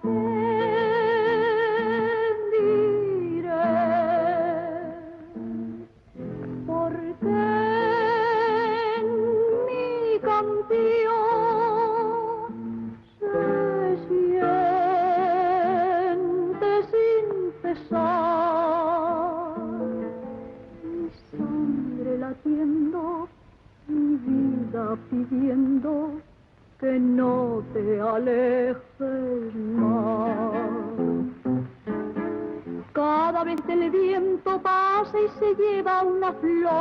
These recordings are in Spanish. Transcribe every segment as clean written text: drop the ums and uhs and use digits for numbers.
te diré, porque en mi canción se siente sin cesar mi sangre latiendo, mi vida pidiendo que no te alejes más. Cada vez que el viento pasa y se lleva una flor,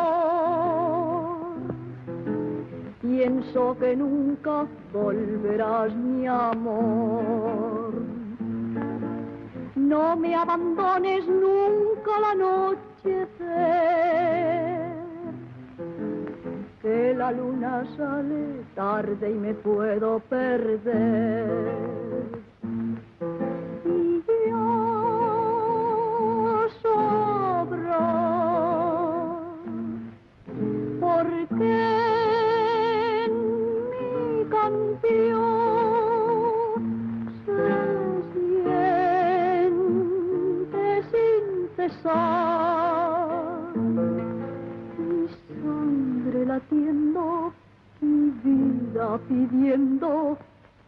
pienso que nunca volverás, mi amor. No me abandones nunca al anochecer, que la luna sale tarde y me puedo perder. Y yo sobro, porque en mi canción se siente sin cesar mi sangre latiendo, mi vida pidiendo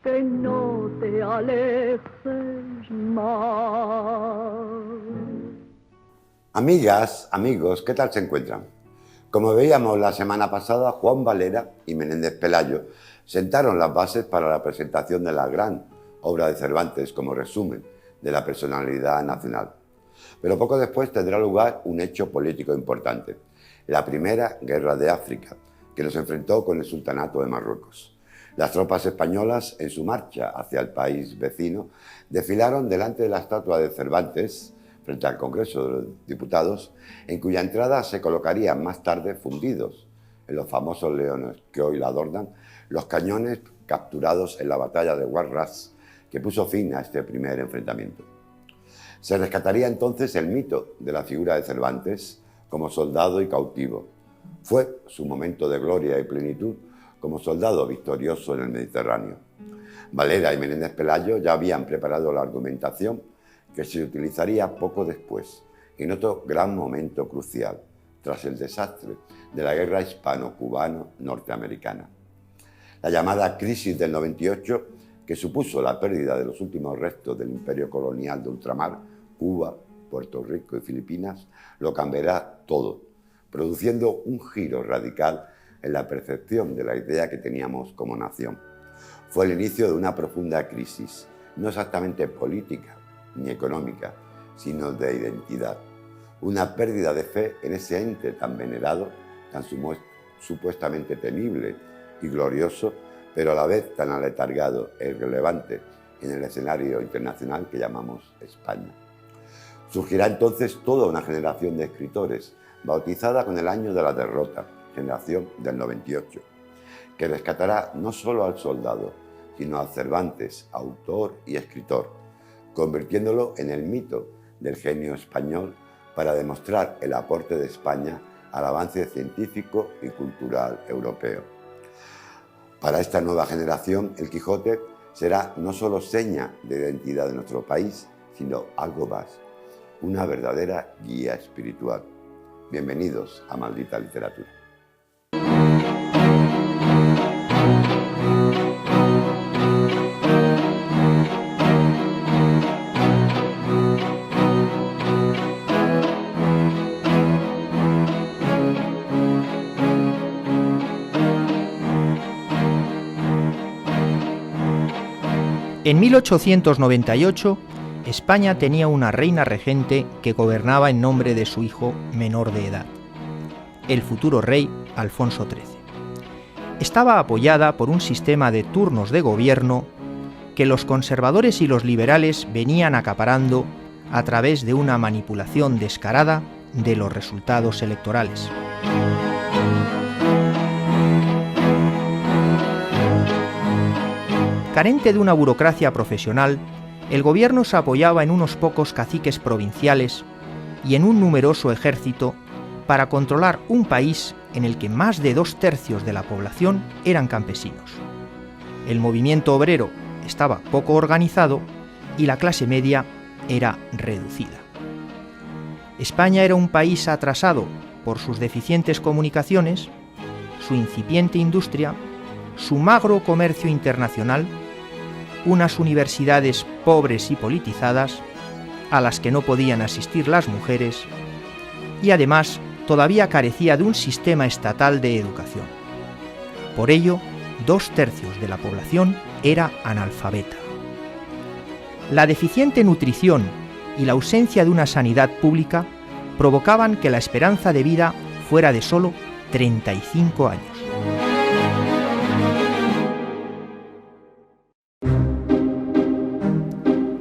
que no te alejes más. Amigas, amigos, ¿qué tal se encuentran? Como veíamos la semana pasada, Juan Valera y Menéndez Pelayo sentaron las bases para la presentación de la gran obra de Cervantes como resumen de la personalidad nacional. Pero poco después tendrá lugar un hecho político importante, la Primera Guerra de África, que nos enfrentó con el Sultanato de Marruecos. Las tropas españolas, en su marcha hacia el país vecino, desfilaron delante de la estatua de Cervantes, frente al Congreso de los Diputados, en cuya entrada se colocarían más tarde fundidos, en los famosos leones que hoy la adornan, los cañones capturados en la batalla de Huarras, que puso fin a este primer enfrentamiento. Se rescataría entonces el mito de la figura de Cervantes como soldado y cautivo. Fue su momento de gloria y plenitud como soldado victorioso en el Mediterráneo. Valera y Menéndez Pelayo ya habían preparado la argumentación que se utilizaría poco después, en otro gran momento crucial, tras el desastre de la guerra hispano-cubano-norteamericana. La llamada crisis del 98, que supuso la pérdida de los últimos restos del imperio colonial de ultramar, Cuba, Puerto Rico y Filipinas, lo cambiará todo, produciendo un giro radical en la percepción de la idea que teníamos como nación. Fue el inicio de una profunda crisis, no exactamente política ni económica, sino de identidad. Una pérdida de fe en ese ente tan venerado, tan supuestamente temible y glorioso, pero a la vez tan aletargado e irrelevante en el escenario internacional que llamamos España. Surgirá entonces toda una generación de escritores, bautizada con el año de la derrota, generación del 98, que rescatará no solo al soldado, sino a Cervantes, autor y escritor, convirtiéndolo en el mito del genio español para demostrar el aporte de España al avance científico y cultural europeo. Para esta nueva generación, el Quijote será no solo seña de identidad de nuestro país, sino algo más, una verdadera guía espiritual. Bienvenidos a Maldita Literatura. En 1898, España tenía una reina regente que gobernaba en nombre de su hijo menor de edad, el futuro rey Alfonso XIII. Estaba apoyada por un sistema de turnos de gobierno que los conservadores y los liberales venían acaparando a través de una manipulación descarada de los resultados electorales. Carente de una burocracia profesional, el gobierno se apoyaba en unos pocos caciques provinciales y en un numeroso ejército para controlar un país en el que más de 2/3 de la población eran campesinos. El movimiento obrero estaba poco organizado y la clase media era reducida. España era un país atrasado por sus deficientes comunicaciones, su incipiente industria, su magro comercio internacional, unas universidades pobres y politizadas, a las que no podían asistir las mujeres, y además todavía carecía de un sistema estatal de educación. Por ello, 2/3 de la población era analfabeta. La deficiente nutrición y la ausencia de una sanidad pública provocaban que la esperanza de vida fuera de solo 35 años.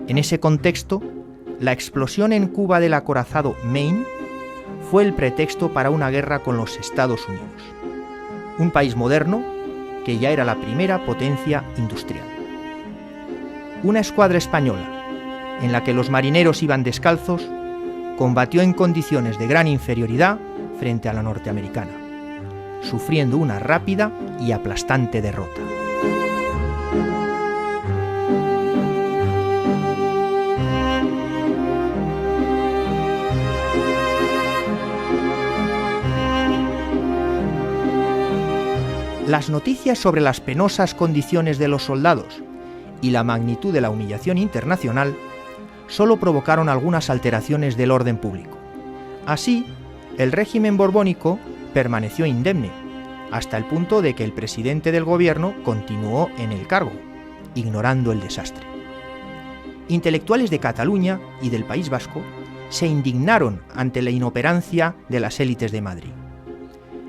En ese contexto, la explosión en Cuba del acorazado Maine fue el pretexto para una guerra con los Estados Unidos, un país moderno que ya era la primera potencia industrial. Una escuadra española, en la que los marineros iban descalzos, combatió en condiciones de gran inferioridad frente a la norteamericana, sufriendo una rápida y aplastante derrota. Las noticias sobre las penosas condiciones de los soldados y la magnitud de la humillación internacional solo provocaron algunas alteraciones del orden público. Así, el régimen borbónico permaneció indemne, hasta el punto de que el presidente del gobierno continuó en el cargo, ignorando el desastre. Intelectuales de Cataluña y del País Vasco se indignaron ante la inoperancia de las élites de Madrid.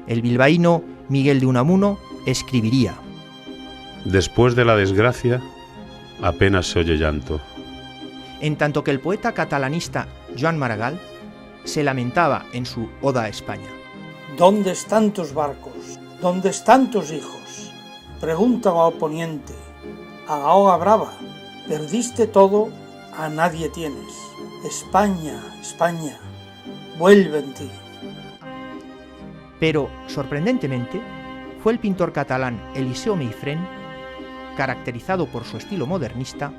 El bilbaíno Miguel de Unamuno escribiría: Después de la desgracia, apenas se oye llanto. En tanto que el poeta catalanista Joan Maragall se lamentaba en su Oda a España: ¿Dónde están tus barcos? ¿Dónde están tus hijos? Pregunta a Poniente, a Gaoga Brava, perdiste todo, a nadie tienes. España, España, vuelve en ti. Pero, sorprendentemente, fue el pintor catalán Eliseo Meifrén, caracterizado por su estilo modernista,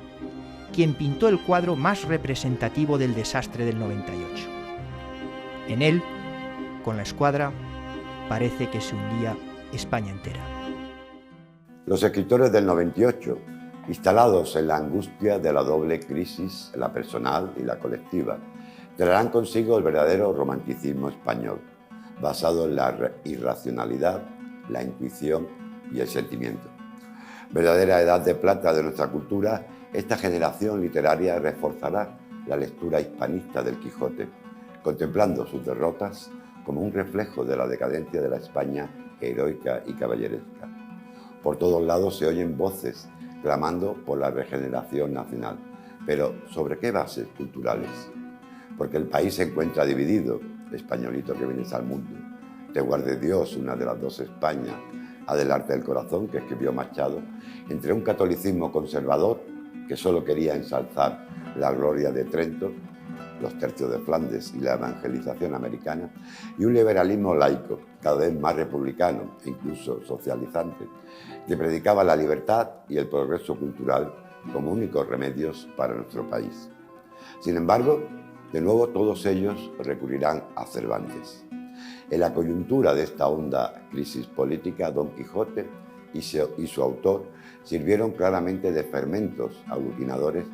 quien pintó el cuadro más representativo del desastre del 98. En él, con la escuadra, parece que se hundía España entera. Los escritores del 98, instalados en la angustia de la doble crisis, la personal y la colectiva, traerán consigo el verdadero romanticismo español, basado en la irracionalidad, la intuición y el sentimiento. Verdadera edad de plata de nuestra cultura, esta generación literaria reforzará la lectura hispanista del Quijote, contemplando sus derrotas como un reflejo de la decadencia de la España heroica y caballeresca. Por todos lados se oyen voces clamando por la regeneración nacional. Pero ¿sobre qué bases culturales? Porque el país se encuentra dividido, españolito que vienes al mundo. Te guarde Dios, una de las dos Españas, Adelante del corazón, que escribió Machado, entre un catolicismo conservador que solo quería ensalzar la gloria de Trento, los tercios de Flandes y la evangelización americana, y un liberalismo laico, cada vez más republicano e incluso socializante, que predicaba la libertad y el progreso cultural como únicos remedios para nuestro país. Sin embargo, de nuevo todos ellos recurrirán a Cervantes. En la coyuntura de esta honda crisis política, Don Quijote y su autor sirvieron claramente de fermentos aglutinadores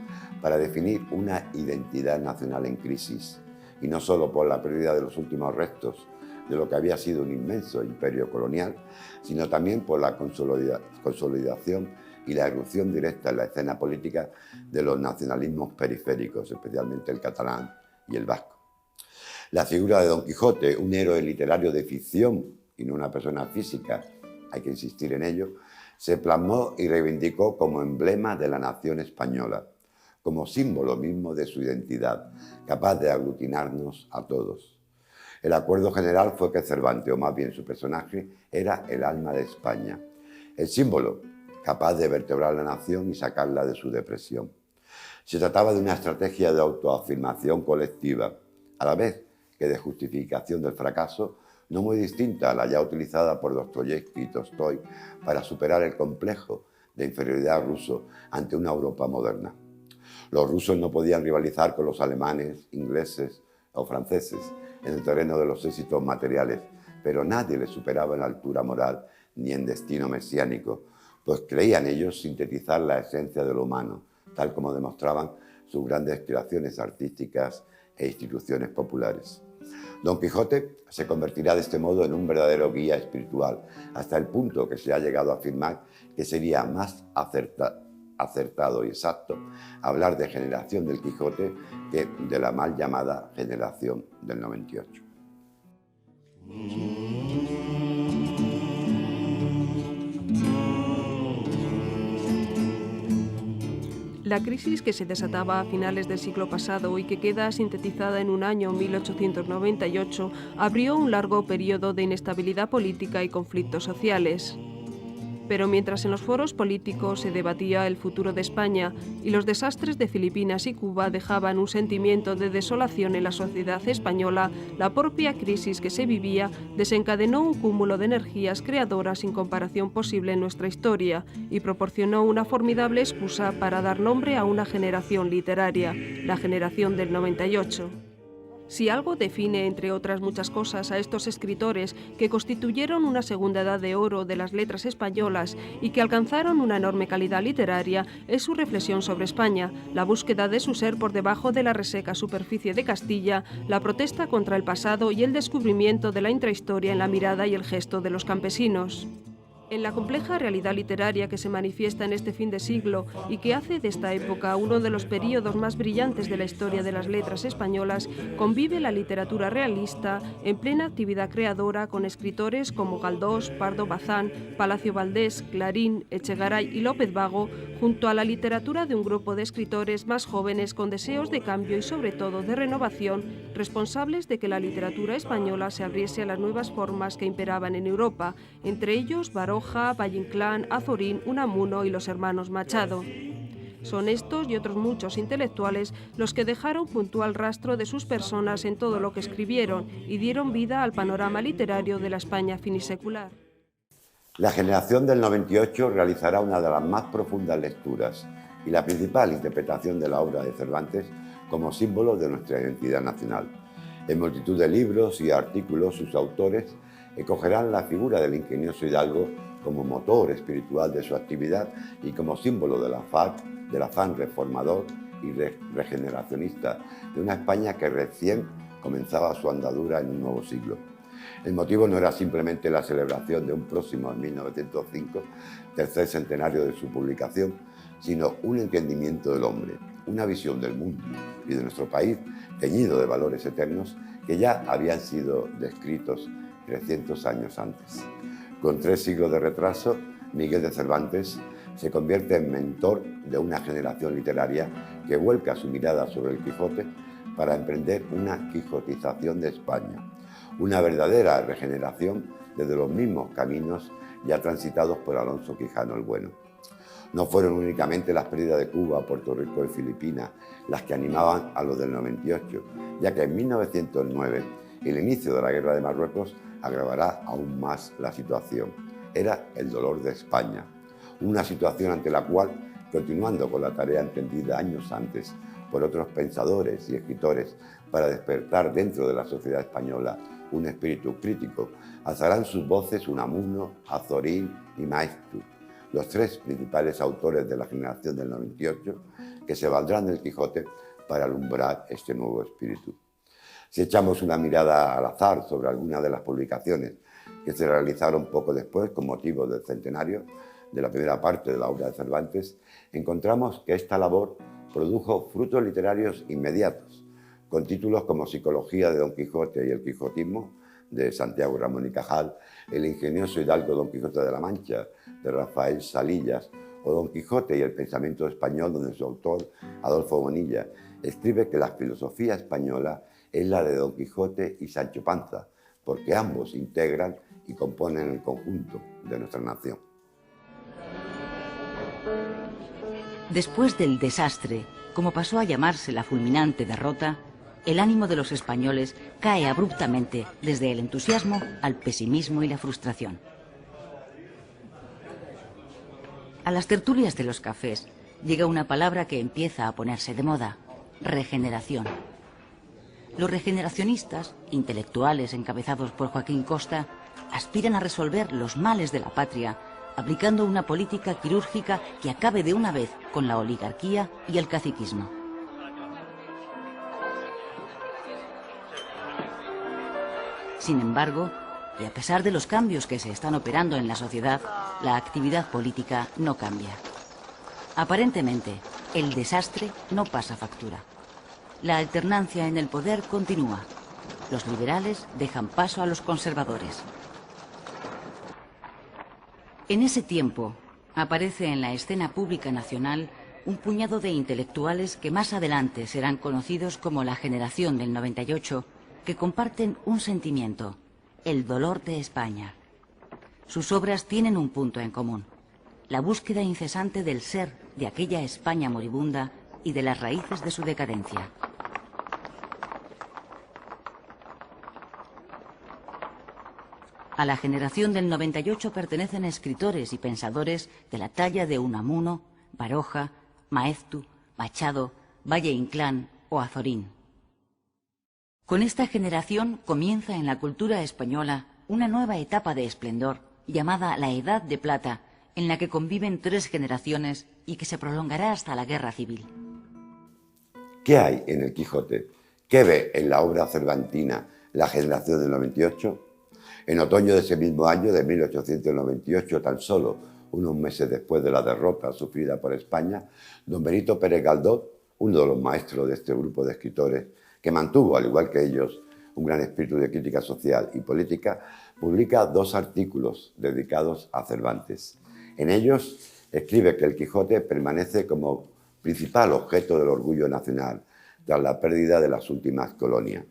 para definir una identidad nacional en crisis, y no solo por la pérdida de los últimos restos de lo que había sido un inmenso imperio colonial, sino también por la consolidación y la irrupción directa en la escena política de los nacionalismos periféricos, especialmente el catalán y el vasco. La figura de Don Quijote, un héroe literario de ficción y no una persona física, hay que insistir en ello, se plasmó y reivindicó como emblema de la nación española, como símbolo mismo de su identidad, capaz de aglutinarnos a todos. El acuerdo general fue que Cervantes, o más bien su personaje, era el alma de España, el símbolo capaz de vertebrar la nación y sacarla de su depresión. Se trataba de una estrategia de autoafirmación colectiva, a la vez que de justificación del fracaso, no muy distinta a la ya utilizada por Dostoyevski y Tolstói para superar el complejo de inferioridad ruso ante una Europa moderna. Los rusos no podían rivalizar con los alemanes, ingleses o franceses en el terreno de los éxitos materiales, pero nadie les superaba en altura moral ni en destino mesiánico, pues creían ellos sintetizar la esencia de lo humano, tal como demostraban sus grandes creaciones artísticas e instituciones populares. Don Quijote se convertirá de este modo en un verdadero guía espiritual, hasta el punto que se ha llegado a afirmar que sería más acertado y exacto hablar de generación del Quijote que de la mal llamada generación del 98. La crisis que se desataba a finales del siglo pasado y que queda sintetizada en un año 1898 abrió un largo periodo de inestabilidad política y conflictos sociales. Pero mientras en los foros políticos se debatía el futuro de España y los desastres de Filipinas y Cuba dejaban un sentimiento de desolación en la sociedad española, la propia crisis que se vivía desencadenó un cúmulo de energías creadoras sin comparación posible en nuestra historia y proporcionó una formidable excusa para dar nombre a una generación literaria, la generación del 98. Si algo define, entre otras muchas cosas, a estos escritores que constituyeron una segunda edad de oro de las letras españolas y que alcanzaron una enorme calidad literaria, es su reflexión sobre España, la búsqueda de su ser por debajo de la reseca superficie de Castilla, la protesta contra el pasado y el descubrimiento de la intrahistoria en la mirada y el gesto de los campesinos. En la compleja realidad literaria que se manifiesta en este fin de siglo y que hace de esta época uno de los períodos más brillantes de la historia de las letras españolas, convive la literatura realista en plena actividad creadora con escritores como Galdós, Pardo Bazán, Palacio Valdés, Clarín, Echegaray y López Vago, junto a la literatura de un grupo de escritores más jóvenes con deseos de cambio y sobre todo de renovación, responsables de que la literatura española se abriese a las nuevas formas que imperaban en Europa, entre ellos Baroja, Valle-Inclán, Azorín, Unamuno y los hermanos Machado. Son estos y otros muchos intelectuales los que dejaron puntual rastro de sus personas en todo lo que escribieron y dieron vida al panorama literario de la España finisecular. La generación del 98 realizará una de las más profundas lecturas y la principal interpretación de la obra de Cervantes como símbolo de nuestra identidad nacional. En multitud de libros y artículos, sus autores escogerán la figura del ingenioso hidalgo como motor espiritual de su actividad y como símbolo del afán reformador y regeneracionista de una España que recién comenzaba su andadura en un nuevo siglo. El motivo no era simplemente la celebración de un próximo 1905, tercer centenario de su publicación, sino un entendimiento del hombre, una visión del mundo y de nuestro país teñido de valores eternos que ya habían sido descritos 300 años antes. Con 3 siglos de retraso, Miguel de Cervantes se convierte en mentor de una generación literaria que vuelca su mirada sobre el Quijote para emprender una quijotización de España, una verdadera regeneración desde los mismos caminos ya transitados por Alonso Quijano el Bueno. No fueron únicamente las pérdidas de Cuba, Puerto Rico y Filipinas las que animaban a los del 98, ya que en 1909 el inicio de la Guerra de Marruecos agravará aún más la situación. Era el dolor de España, una situación ante la cual, continuando con la tarea emprendida años antes por otros pensadores y escritores para despertar dentro de la sociedad española un espíritu crítico, alzarán sus voces Unamuno, Azorín y Maeztu, los 3 principales autores de la generación del 98 que se valdrán del Quijote para alumbrar este nuevo espíritu. Si echamos una mirada al azar sobre algunas de las publicaciones que se realizaron poco después con motivo del centenario de la primera parte de la obra de Cervantes, encontramos que esta labor produjo frutos literarios inmediatos, con títulos como Psicología de Don Quijote y el Quijotismo, de Santiago Ramón y Cajal, El ingenioso hidalgo Don Quijote de la Mancha, de Rafael Salillas, o Don Quijote y el pensamiento español, donde su autor, Adolfo Bonilla, escribe que la filosofía española es la de Don Quijote y Sancho Panza, porque ambos integran y componen el conjunto de nuestra nación. Después del desastre, como pasó a llamarse la fulminante derrota, el ánimo de los españoles cae abruptamente desde el entusiasmo al pesimismo y la frustración. A las tertulias de los cafés llega una palabra que empieza a ponerse de moda: regeneración. Los regeneracionistas, intelectuales encabezados por Joaquín Costa, aspiran a resolver los males de la patria aplicando una política quirúrgica que acabe de una vez con la oligarquía y el caciquismo. Sin embargo, y a pesar de los cambios que se están operando en la sociedad, la actividad política no cambia. Aparentemente, el desastre no pasa factura. La alternancia en el poder continúa. Los liberales dejan paso a los conservadores. En ese tiempo, aparece en la escena pública nacional un puñado de intelectuales que más adelante serán conocidos como la generación del 98, que comparten un sentimiento: el dolor de España. Sus obras tienen un punto en común: la búsqueda incesante del ser de aquella España moribunda y de las raíces de su decadencia. A la generación del 98 pertenecen escritores y pensadores de la talla de Unamuno, Baroja, Maeztu, Machado, Valle Inclán o Azorín. Con esta generación comienza en la cultura española una nueva etapa de esplendor llamada la Edad de Plata, en la que conviven 3 generaciones y que se prolongará hasta la Guerra Civil. ¿Qué hay en el Quijote? ¿Qué ve en la obra cervantina la generación del 98? En otoño de ese mismo año, de 1898, tan solo unos meses después de la derrota sufrida por España, don Benito Pérez Galdós, uno de los maestros de este grupo de escritores, que mantuvo, al igual que ellos, un gran espíritu de crítica social y política, publica 2 artículos dedicados a Cervantes. En ellos escribe que el Quijote permanece como principal objeto del orgullo nacional tras la pérdida de las últimas colonias.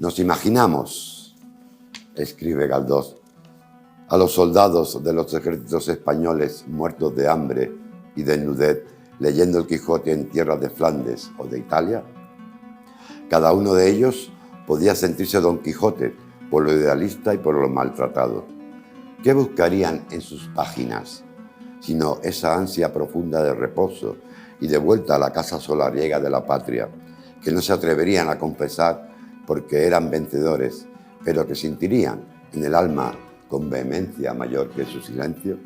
Nos imaginamos, escribe Galdós, a los soldados de los ejércitos españoles muertos de hambre y desnudez leyendo el Quijote en tierras de Flandes o de Italia. Cada uno de ellos podía sentirse Don Quijote por lo idealista y por lo maltratado. ¿Qué buscarían en sus páginas sino esa ansia profunda de reposo y de vuelta a la casa solariega de la patria, que no se atreverían a confesar porque eran vencedores, pero que sentirían en el alma con vehemencia mayor que su silencio?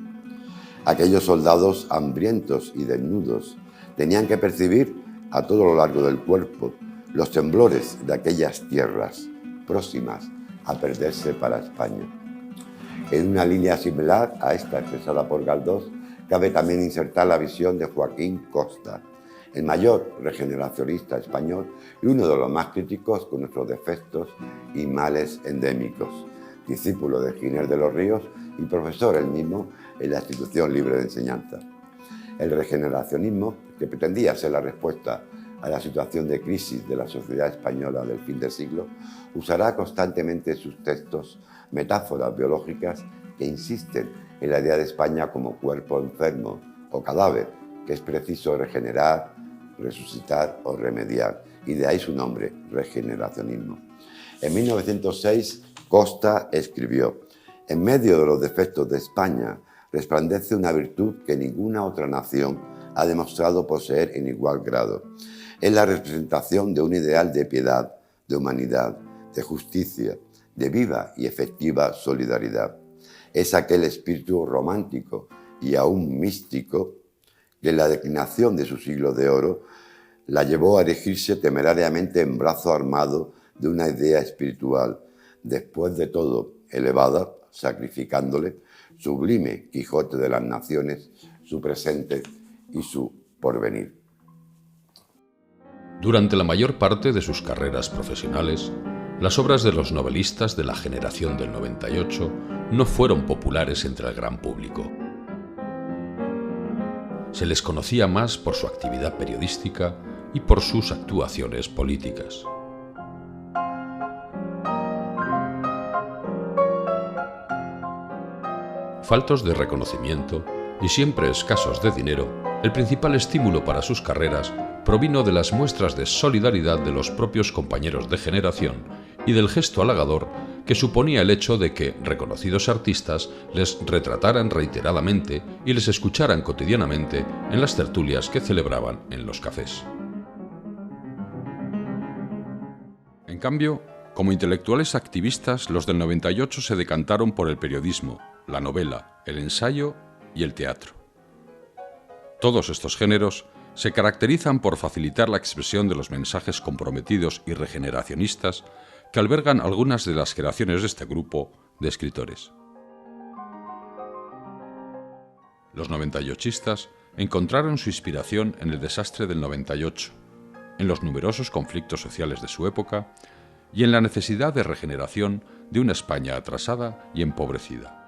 Aquellos soldados hambrientos y desnudos tenían que percibir a todo lo largo del cuerpo los temblores de aquellas tierras próximas a perderse para España. En una línea similar a esta expresada por Galdós, cabe también insertar la visión de Joaquín Costa, el mayor regeneracionista español y uno de los más críticos con nuestros defectos y males endémicos, discípulo de Giner de los Ríos y profesor él mismo en la Institución Libre de Enseñanza. El regeneracionismo, que pretendía ser la respuesta a la situación de crisis de la sociedad española del fin del siglo, usará constantemente en sus textos metáforas biológicas que insisten en la idea de España como cuerpo enfermo o cadáver, que es preciso regenerar, resucitar o remediar, y de ahí su nombre, regeneracionismo. En 1906, Costa escribió: «En medio de los defectos de España resplandece una virtud que ninguna otra nación ha demostrado poseer en igual grado. Es la representación de un ideal de piedad, de humanidad, de justicia, de viva y efectiva solidaridad. Es aquel espíritu romántico y aún místico que en la declinación de su siglo de oro la llevó a erigirse temerariamente en brazo armado de una idea espiritual, después de todo elevada, sacrificándole, sublime Quijote de las naciones, su presente y su porvenir». Durante la mayor parte de sus carreras profesionales, las obras de los novelistas de la generación del 98 no fueron populares entre el gran público. Se les conocía más por su actividad periodística y por sus actuaciones políticas. Faltos de reconocimiento y siempre escasos de dinero, el principal estímulo para sus carreras provino de las muestras de solidaridad de los propios compañeros de generación y del gesto halagador que suponía el hecho de que reconocidos artistas les retrataran reiteradamente y les escucharan cotidianamente en las tertulias que celebraban en los cafés. En cambio, como intelectuales activistas, los del 98 se decantaron por el periodismo, la novela, el ensayo y el teatro. Todos estos géneros se caracterizan por facilitar la expresión de los mensajes comprometidos y regeneracionistas que albergan algunas de las creaciones de este grupo de escritores. Los 98istas encontraron su inspiración en el desastre del 98, en los numerosos conflictos sociales de su época y en la necesidad de regeneración de una España atrasada y empobrecida.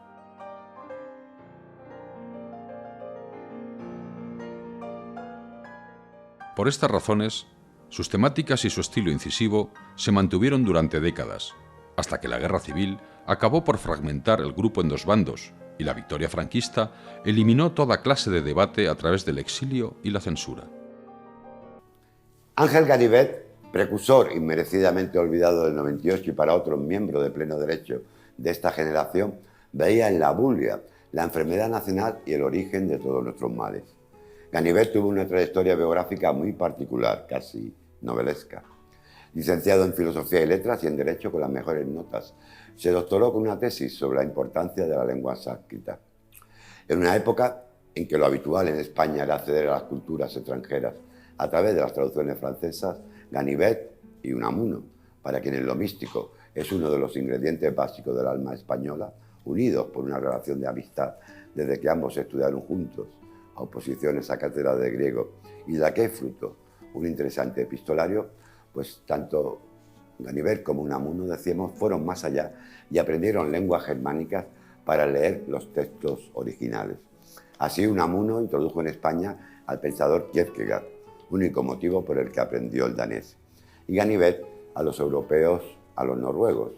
Por estas razones, sus temáticas y su estilo incisivo se mantuvieron durante décadas, hasta que la Guerra Civil acabó por fragmentar el grupo en dos bandos y la victoria franquista eliminó toda clase de debate a través del exilio y la censura. Ángel Ganivet, precursor inmerecidamente olvidado del 98 y para otros miembros de pleno derecho de esta generación, veía en la bulia la enfermedad nacional y el origen de todos nuestros males. Ganivet tuvo una trayectoria biográfica muy particular, casi novelesca. Licenciado en Filosofía y Letras y en Derecho con las mejores notas, se doctoró con una tesis sobre la importancia de la lengua sánscrita. En una época en que lo habitual en España era acceder a las culturas extranjeras a través de las traducciones francesas, Ganivet y Unamuno, para quienes lo místico es uno de los ingredientes básicos del alma española, unidos por una relación de amistad desde que ambos estudiaron juntos, a oposiciones a cátedra de griego, y de la que es fruto un interesante epistolario, pues tanto Ganivet como Unamuno, decíamos, fueron más allá y aprendieron lenguas germánicas para leer los textos originales. Así, Unamuno introdujo en España al pensador Kierkegaard, único motivo por el que aprendió el danés, y Ganivet a los europeos, a los noruegos,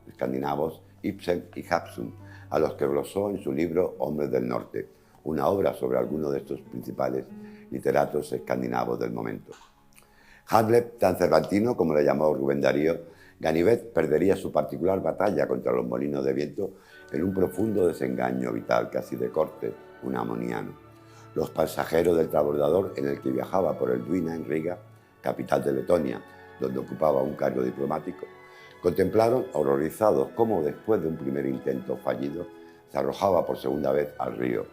escandinavos Ibsen y Hobson, a los que glosó en su libro Hombres del Norte, una obra sobre algunos de estos principales literatos escandinavos del momento. Hamlet, tan cervantino como le llamó Rubén Darío, Ganivet perdería su particular batalla contra los molinos de viento en un profundo desengaño vital, casi de corte unamoniano. Los pasajeros del transbordador en el que viajaba por el Duina en Riga, capital de Letonia, donde ocupaba un cargo diplomático, contemplaron horrorizados cómo después de un primer intento fallido se arrojaba por segunda vez al río,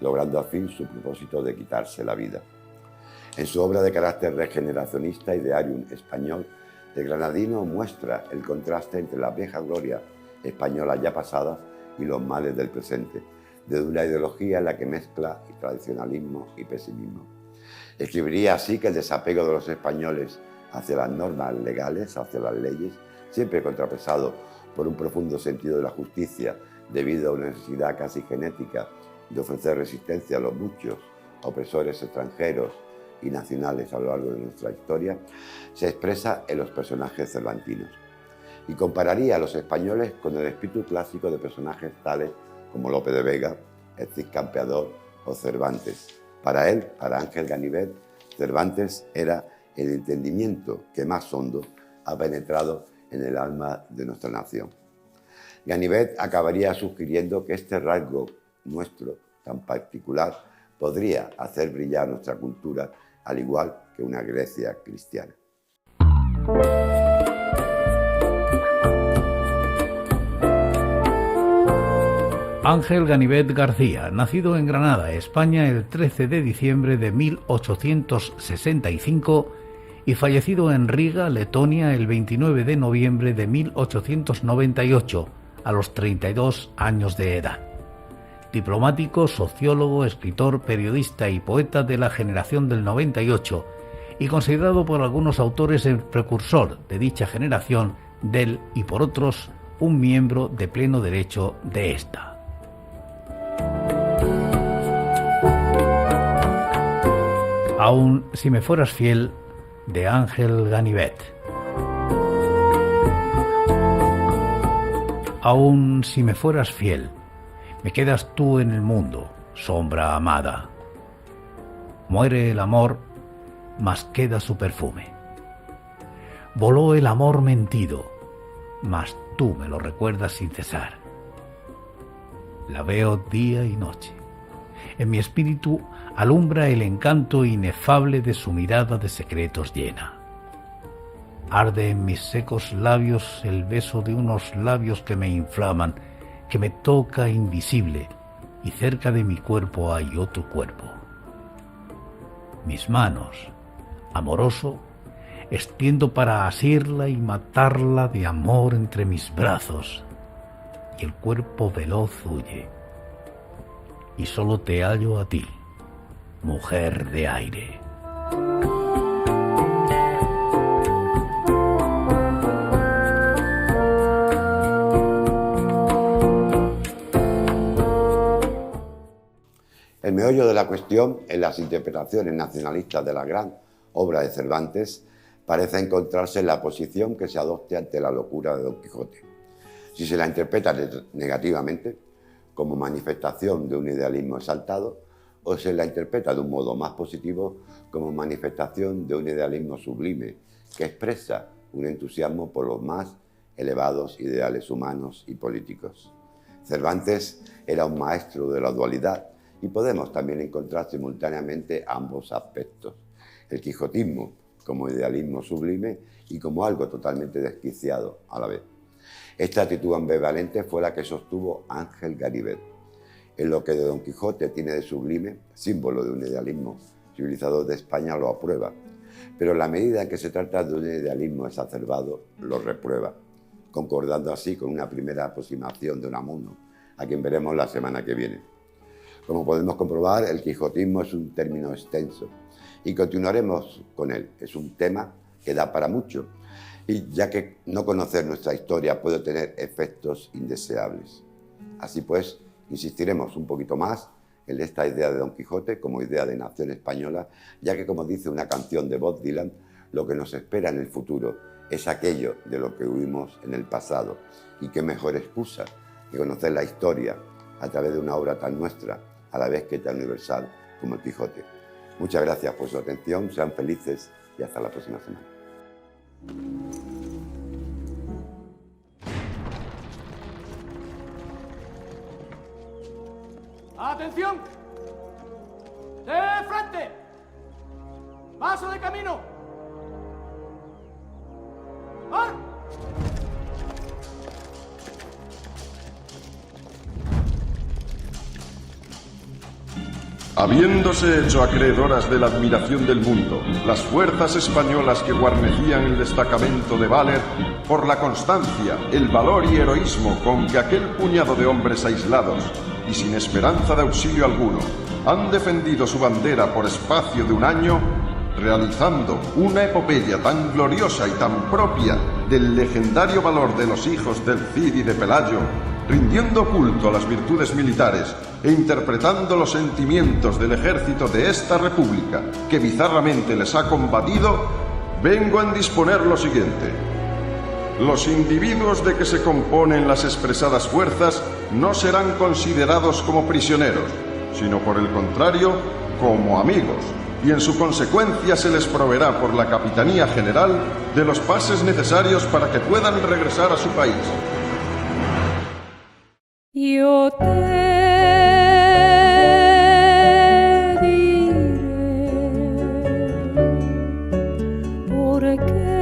logrando al fin su propósito de quitarse la vida. En su obra de carácter regeneracionista, Idearium Español, el granadino muestra el contraste entre la vieja gloria española ya pasada y los males del presente, de una ideología en la que mezcla tradicionalismo y pesimismo. Escribiría así que el desapego de los españoles hacia las normas legales, hacia las leyes, siempre contrapesado por un profundo sentido de la justicia, debido a una necesidad casi genética de ofrecer resistencia a los muchos opresores extranjeros y nacionales a lo largo de nuestra historia, se expresa en los personajes cervantinos. Y compararía a los españoles con el espíritu clásico de personajes tales como Lope de Vega, el Cid Campeador o Cervantes. Para él, para Ángel Ganivet, Cervantes era el entendimiento que más hondo ha penetrado en el alma de nuestra nación. Ganivet acabaría sugiriendo que este rasgo nuestro, tan particular, podría hacer brillar nuestra cultura, al igual que una Grecia cristiana. Ángel Ganivet García, nacido en Granada, España, el 13 de diciembre de 1865 y fallecido en Riga, Letonia, el 29 de noviembre de 1898, a los 32 años de edad. Diplomático, sociólogo, escritor, periodista y poeta de la generación del 98 y considerado por algunos autores el precursor de dicha generación del y por otros un miembro de pleno derecho de esta. Aún si me fueras fiel, de Ángel Ganivet. Aún si me fueras fiel, me quedas tú en el mundo, sombra amada. Muere el amor, mas queda su perfume. Voló el amor mentido, mas tú me lo recuerdas sin cesar. La veo día y noche. En mi espíritu alumbra el encanto inefable de su mirada de secretos llena. Arde en mis secos labios el beso de unos labios que me inflaman, que me toca invisible, y cerca de mi cuerpo hay otro cuerpo. Mis manos, amoroso, extiendo para asirla y matarla de amor entre mis brazos, y el cuerpo veloz huye. Y solo te hallo a ti, mujer de aire. El meollo de la cuestión, en las interpretaciones nacionalistas de la gran obra de Cervantes, parece encontrarse en la posición que se adopte ante la locura de Don Quijote. Si se la interpreta negativamente, como manifestación de un idealismo exaltado, o se la interpreta de un modo más positivo, como manifestación de un idealismo sublime, que expresa un entusiasmo por los más elevados ideales humanos y políticos. Cervantes era un maestro de la dualidad, y podemos también encontrar simultáneamente ambos aspectos, el quijotismo como idealismo sublime y como algo totalmente desquiciado a la vez. Esta actitud ambivalente fue la que sostuvo Ángel Garibet. En lo que de Don Quijote tiene de sublime, símbolo de un idealismo civilizador de España, lo aprueba, pero en la medida en que se trata de un idealismo exacerbado, lo reprueba, concordando así con una primera aproximación de Unamuno, a quien veremos la semana que viene. Como podemos comprobar, el quijotismo es un término extenso y continuaremos con él. Es un tema que da para mucho, y ya que no conocer nuestra historia puede tener efectos indeseables. Así pues, insistiremos un poquito más en esta idea de Don Quijote como idea de nación española, ya que, como dice una canción de Bob Dylan, lo que nos espera en el futuro es aquello de lo que huimos en el pasado. Y qué mejor excusa que conocer la historia a través de una obra tan nuestra, a la vez que tan universal como el Quijote. Muchas gracias por su atención, sean felices y hasta la próxima semana. ¡Atención! ¡De frente! ¡Paso de camino! ¡Ah! Habiéndose hecho acreedoras de la admiración del mundo, las fuerzas españolas que guarnecían el destacamento de Baler, por la constancia, el valor y heroísmo con que aquel puñado de hombres aislados y sin esperanza de auxilio alguno han defendido su bandera por espacio de un año, realizando una epopeya tan gloriosa y tan propia del legendario valor de los hijos del Cid y de Pelayo, rindiendo culto a las virtudes militares e interpretando los sentimientos del ejército de esta república que bizarramente les ha combatido, vengo a disponer lo siguiente. Los individuos de que se componen las expresadas fuerzas no serán considerados como prisioneros, sino por el contrario, como amigos, y en su consecuencia se les proveerá por la Capitanía General de los pases necesarios para que puedan regresar a su país. Yo te diré por qué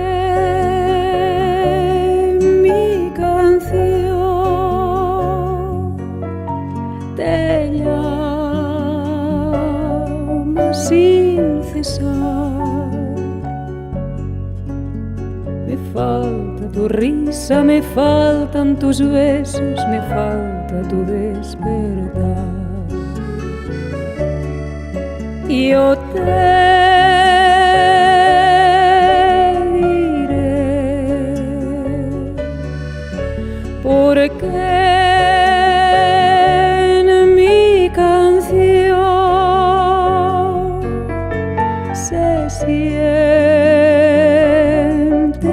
mi canción te llama sin cesar. Me falta tu risa, me faltan tus besos, me falta tu despertar. Yo te diré por qué en mi canción se siente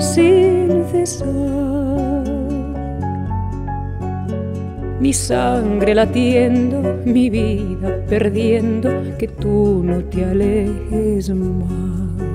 sin cesar. Mi sangre latiendo, mi vida perdiendo, que tú no te alejes más.